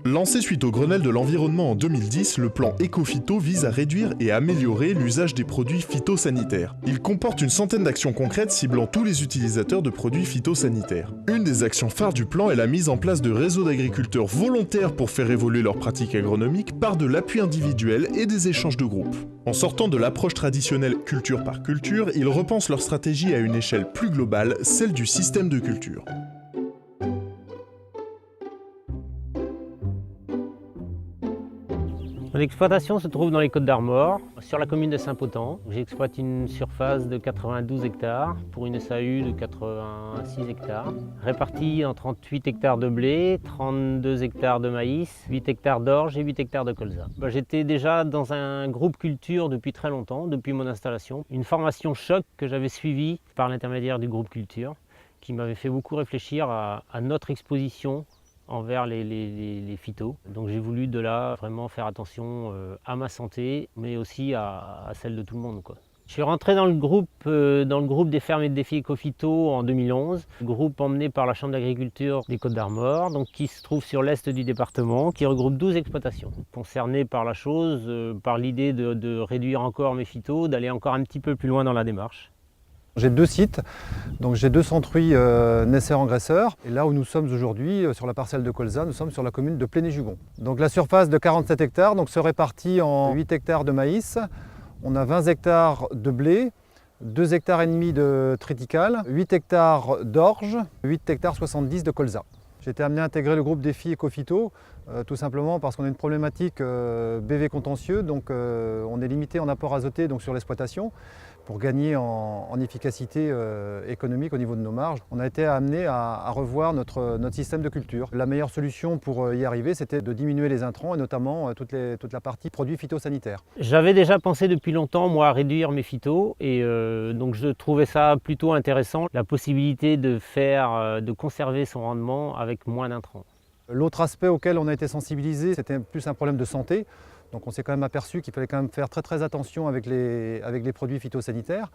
Lancé suite au Grenelle de l'environnement en 2010, le plan Éco-Phyto vise à réduire et améliorer l'usage des produits phytosanitaires. Il comporte une centaine d'actions concrètes ciblant tous les utilisateurs de produits phytosanitaires. Une des actions phares du plan est la mise en place de réseaux d'agriculteurs volontaires pour faire évoluer leurs pratiques agronomiques par de l'appui individuel et des échanges de groupe. En sortant de l'approche traditionnelle culture par culture, ils repensent leur stratégie à une échelle plus globale, celle du système de culture. Mon exploitation se trouve dans les Côtes-d'Armor, sur la commune de Saint-Potent. J'exploite une surface de 92 hectares pour une SAU de 86 hectares, répartie en 38 hectares de blé, 32 hectares de maïs, 8 hectares d'orge et 8 hectares de colza. J'étais déjà dans un groupe culture depuis très longtemps, depuis mon installation. Une formation choc que j'avais suivie par l'intermédiaire du groupe culture, qui m'avait fait beaucoup réfléchir à notre exposition envers les phytos. Donc j'ai voulu de là vraiment faire attention à ma santé, mais aussi à celle de tout le monde, quoi. Je suis rentré dans le groupe des fermes et de défis Éco-Phyto en 2011, groupe emmené par la Chambre d'agriculture des Côtes-d'Armor, donc qui se trouve sur l'est du département, qui regroupe 12 exploitations. Concerné par la chose, par l'idée de réduire encore mes phytos, d'aller encore un petit peu plus loin dans la démarche. J'ai deux sites, donc j'ai deux centruits naisseurs-engraisseurs. Et là où nous sommes aujourd'hui, sur la parcelle de colza, nous sommes sur la commune de Pléné-Jugon. Donc la surface de 47 hectares donc, se répartit en 8 hectares de maïs, on a 20 hectares de blé, 2 hectares et demi de triticale, 8 hectares d'orge, 8 hectares 70 de colza. J'ai été amené à intégrer le groupe défi Éco-Phyto, tout simplement parce qu'on a une problématique BV contentieux, donc on est limité en apport azoté donc, sur l'exploitation. Pour gagner en efficacité économique au niveau de nos marges, on a été amené à revoir notre système de culture. La meilleure solution pour y arriver, c'était de diminuer les intrants et notamment toute la partie produits phytosanitaires. J'avais déjà pensé depuis longtemps, moi, à réduire mes phytos et donc je trouvais ça plutôt intéressant, la possibilité de conserver son rendement avec moins d'intrants. L'autre aspect auquel on a été sensibilisé, c'était plus un problème de santé. Donc on s'est quand même aperçu qu'il fallait quand même faire très attention avec les produits phytosanitaires.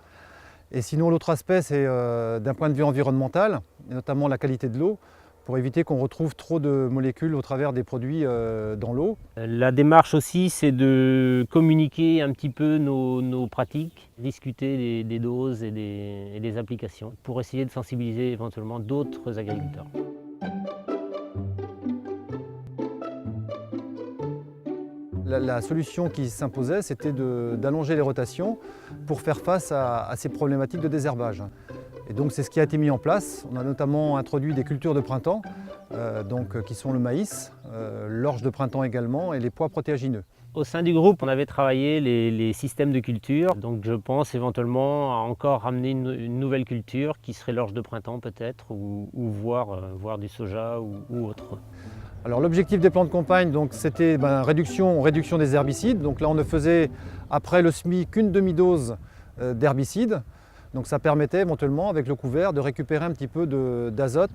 Et sinon l'autre aspect c'est d'un point de vue environnemental, et notamment la qualité de l'eau, pour éviter qu'on retrouve trop de molécules au travers des produits dans l'eau. La démarche aussi c'est de communiquer un petit peu nos pratiques, discuter des doses et des applications pour essayer de sensibiliser éventuellement d'autres agriculteurs. La solution qui s'imposait, c'était d'allonger les rotations pour faire face à ces problématiques de désherbage. Et donc c'est ce qui a été mis en place. On a notamment introduit des cultures de printemps, qui sont le maïs, l'orge de printemps également et les pois protéagineux. Au sein du groupe, on avait travaillé les systèmes de culture, donc je pense éventuellement à encore ramener une nouvelle culture qui serait l'orge de printemps peut-être, ou voire du soja ou autre. Alors l'objectif des plans de campagne, c'était réduction des herbicides. Donc là on ne faisait après le semis qu'une demi-dose d'herbicides. Donc ça permettait éventuellement avec le couvert de récupérer un petit peu d'azote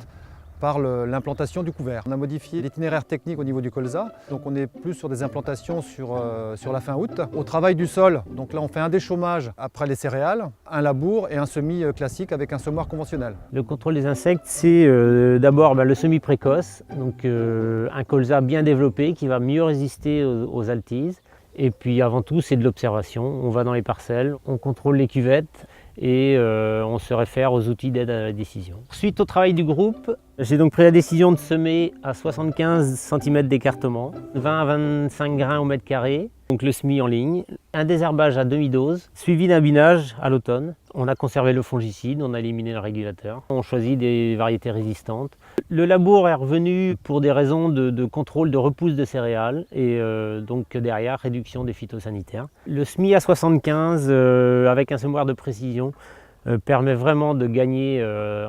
par l'implantation du couvert. On a modifié l'itinéraire technique au niveau du colza, donc on est plus sur des implantations sur la fin août. Au travail du sol, donc là on fait un déchômage après les céréales, un labour et un semis classique avec un semoir conventionnel. Le contrôle des insectes, c'est d'abord le semis précoce, donc un colza bien développé qui va mieux résister aux altises. Et puis avant tout, c'est de l'observation. On va dans les parcelles, on contrôle les cuvettes et on se réfère aux outils d'aide à la décision. Suite au travail du groupe, j'ai donc pris la décision de semer à 75 cm d'écartement, 20 à 25 grains au mètre carré, donc le semis en ligne, un désherbage à demi-dose, suivi d'un binage à l'automne. On a conservé le fongicide, on a éliminé le régulateur, on choisit des variétés résistantes. Le labour est revenu pour des raisons de contrôle de repousse de céréales et donc derrière réduction des phytosanitaires. Le semis à 75 avec un semoir de précision permet vraiment de gagner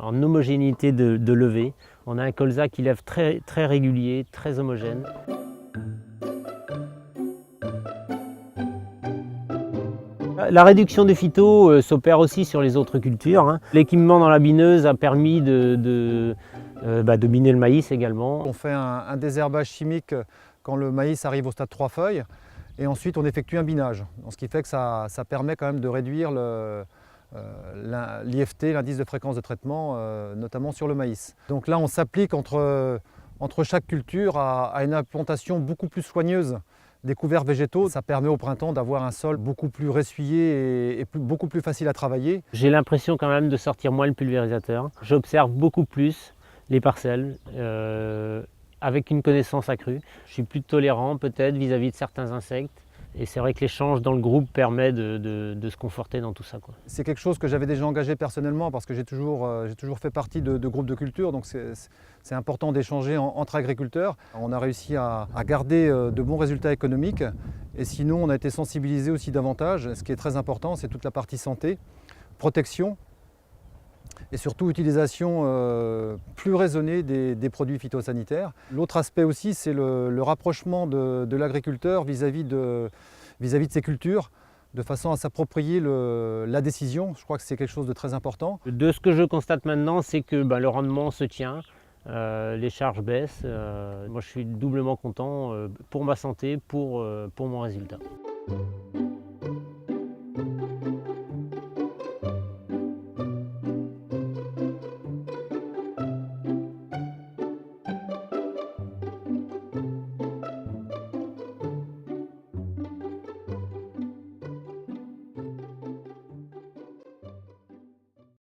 en homogénéité de levée. On a un colza qui lève très régulier, très homogène. La réduction des phytos s'opère aussi sur les autres cultures. L'équipement dans la bineuse a permis de biner le maïs également. On fait un désherbage chimique quand le maïs arrive au stade 3 feuilles et ensuite on effectue un binage. Donc, ce qui fait que ça permet quand même de réduire l'IFT, l'indice de fréquence de traitement, notamment sur le maïs. Donc là on s'applique entre entre chaque culture à une implantation beaucoup plus soigneuse des couverts végétaux. Ça permet au printemps d'avoir un sol beaucoup plus ressuyé et beaucoup plus facile à travailler. J'ai l'impression quand même de sortir moins le pulvérisateur. J'observe beaucoup plus les parcelles avec une connaissance accrue. Je suis plus tolérant peut-être vis-à-vis de certains insectes. Et c'est vrai que l'échange dans le groupe permet de se conforter dans tout ça, quoi. C'est quelque chose que j'avais déjà engagé personnellement parce que j'ai toujours fait partie de groupes de culture, donc c'est important d'échanger entre agriculteurs. On a réussi à garder de bons résultats économiques et sinon on a été sensibilisé aussi davantage. Ce qui est très important, c'est toute la partie santé, protection et surtout utilisation plus raisonnée des produits phytosanitaires. L'autre aspect aussi, c'est le rapprochement de l'agriculteur vis-à-vis de ses cultures, de façon à s'approprier la décision. Je crois que c'est quelque chose de très important. De ce que je constate maintenant, c'est que le rendement se tient, les charges baissent. Moi je suis doublement content pour ma santé, pour mon résultat.